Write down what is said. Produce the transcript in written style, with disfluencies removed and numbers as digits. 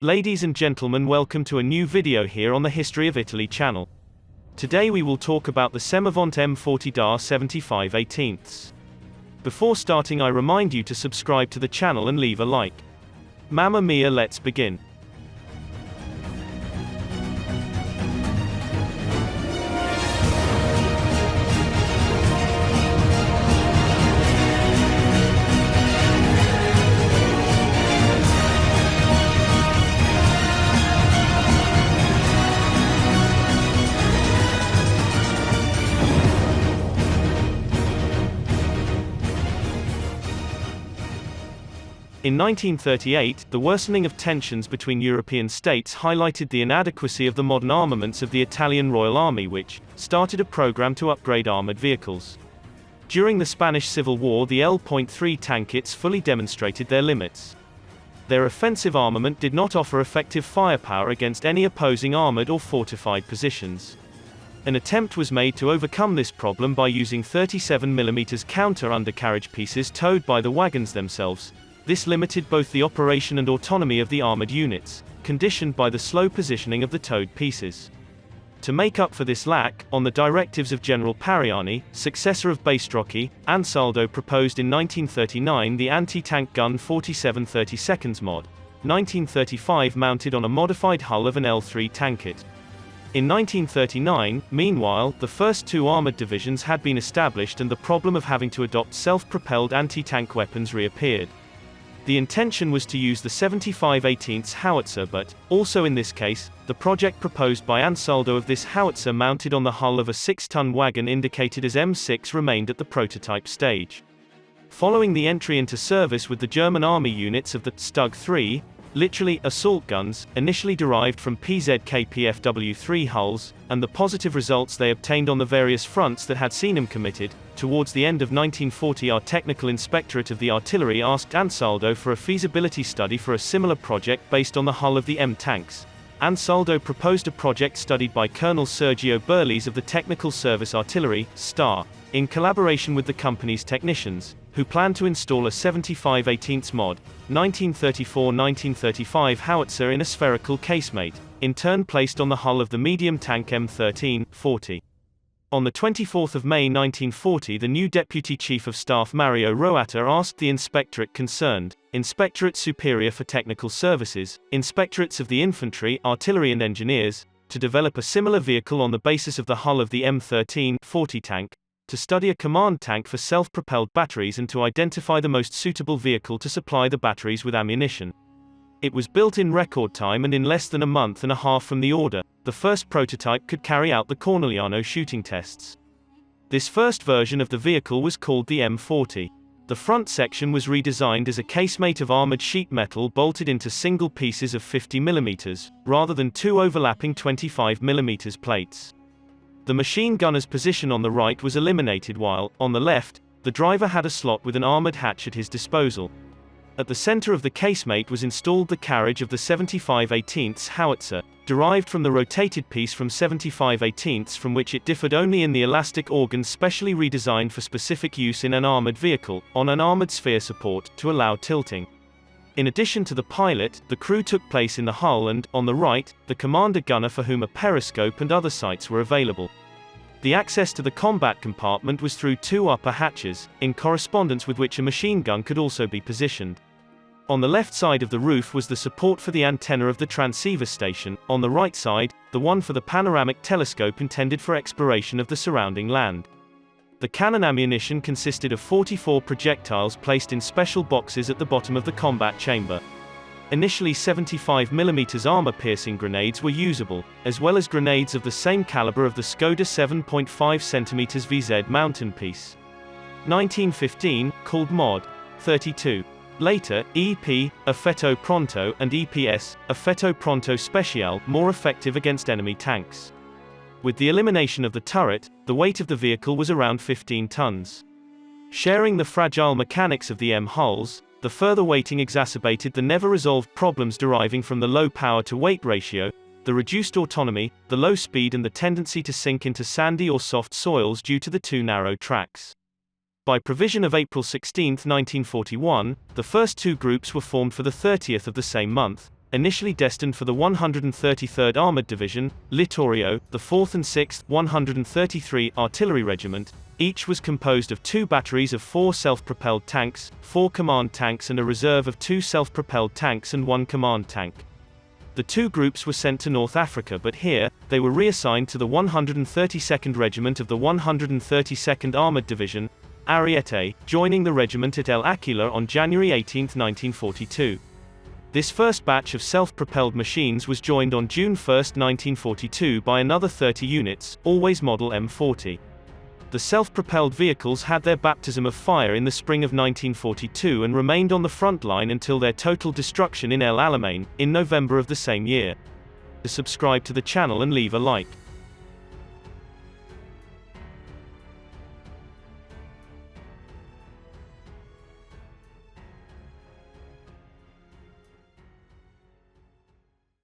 Ladies and gentlemen, welcome to a new video here on the History of Italy channel. Today we will talk about the Semovente M40 da 75/18. Before starting, I remind you to subscribe to the channel and leave a like. Mamma mia, let's begin. In 1938, the worsening of tensions between European states highlighted the inadequacy of the modern armaments of the Italian Royal Army, which started a program to upgrade armored vehicles. During the Spanish Civil War, the L.3 tank kits fully demonstrated their limits. Their offensive armament did not offer effective firepower against any opposing armored or fortified positions. An attempt was made to overcome this problem by using 37mm counter undercarriage pieces towed by the wagons themselves. This limited both the operation and autonomy of the armored units, conditioned by the slow positioning of the towed pieces. To make up for this lack, on the directives of General Pariani, successor of Baistrocchi, Ansaldo proposed in 1939 the anti-tank gun 47/32 mod, 1935, mounted on a modified hull of an L3 tank kit. In 1939, meanwhile, the first two armored divisions had been established and the problem of having to adopt self-propelled anti-tank weapons reappeared. The intention was to use the 75/18 howitzer, but, also in this case, the project proposed by Ansaldo of this howitzer mounted on the hull of a 6-ton wagon indicated as M6 remained at the prototype stage. Following the entry into service with the German army units of the Stug 3, literally assault guns, initially derived from PZK-PFW3 hulls, and the positive results they obtained on the various fronts that had seen them committed, towards the end of 1940 our Technical Inspectorate of the Artillery asked Ansaldo for a feasibility study for a similar project based on the hull of the M tanks. Ansaldo proposed a project studied by Colonel Sergio Burles of the Technical Service Artillery, STAR, in collaboration with the company's technicians, who planned to install a 75/18 mod, 1934-1935 howitzer in a spherical casemate, in turn placed on the hull of the medium tank M13-40. On the 24th of May 1940, the new Deputy Chief of Staff Mario Roatta asked the inspectorate concerned, Inspectorate Superior for Technical Services, Inspectorates of the Infantry, Artillery and Engineers, to develop a similar vehicle on the basis of the hull of the M13-40 tank, to study a command tank for self-propelled batteries and to identify the most suitable vehicle to supply the batteries with ammunition. It was built in record time and in less than a month and a half from the order. The first prototype could carry out the Cornigliano shooting tests. This first version of the vehicle was called the M40. The front section was redesigned as a casemate of armored sheet metal bolted into single pieces of 50mm, rather than two overlapping 25mm plates. The machine gunner's position on the right was eliminated while, on the left, the driver had a slot with an armored hatch at his disposal. At the center of the casemate was installed the carriage of the 75/18 howitzer, derived from the rotated piece from 75/18, from which it differed only in the elastic organs specially redesigned for specific use in an armored vehicle, on an armored sphere support, to allow tilting. In addition to the pilot, the crew took place in the hull and, on the right, the commander gunner for whom a periscope and other sights were available. The access to the combat compartment was through two upper hatches, in correspondence with which a machine gun could also be positioned. On the left side of the roof was the support for the antenna of the transceiver station, on the right side, the one for the panoramic telescope intended for exploration of the surrounding land. The cannon ammunition consisted of 44 projectiles placed in special boxes at the bottom of the combat chamber. Initially 75mm armor-piercing grenades were usable, as well as grenades of the same caliber of the Skoda 7.5 cm VZ mountain piece. 1915, called Mod. 32. Later, EP, Effetto Pronto, and EPS, Effetto Pronto Speciale, more effective against enemy tanks. With the elimination of the turret, the weight of the vehicle was around 15 tons. Sharing the fragile mechanics of the M hulls, the further weighting exacerbated the never-resolved problems deriving from the low power-to-weight ratio, the reduced autonomy, the low speed and the tendency to sink into sandy or soft soils due to the too narrow tracks. By provision of April 16, 1941, the first two groups were formed for the 30th of the same month, initially destined for the 133rd Armored Division, Littorio, the 4th and 6th 133 Artillery Regiment. Each was composed of 2 batteries of 4 self-propelled tanks, 4 command tanks and a reserve of 2 self-propelled tanks and 1 command tank. The 2 groups were sent to North Africa, but here, they were reassigned to the 132nd Regiment of the 132nd Armored Division, Ariete, joining the regiment at El Aquila on January 18, 1942. This first batch of self-propelled machines was joined on June 1, 1942 by another 30 units, always model M40. The self-propelled vehicles had their baptism of fire in the spring of 1942 and remained on the front line until their total destruction in El Alamein, in November of the same year. Subscribe to the channel and leave a like.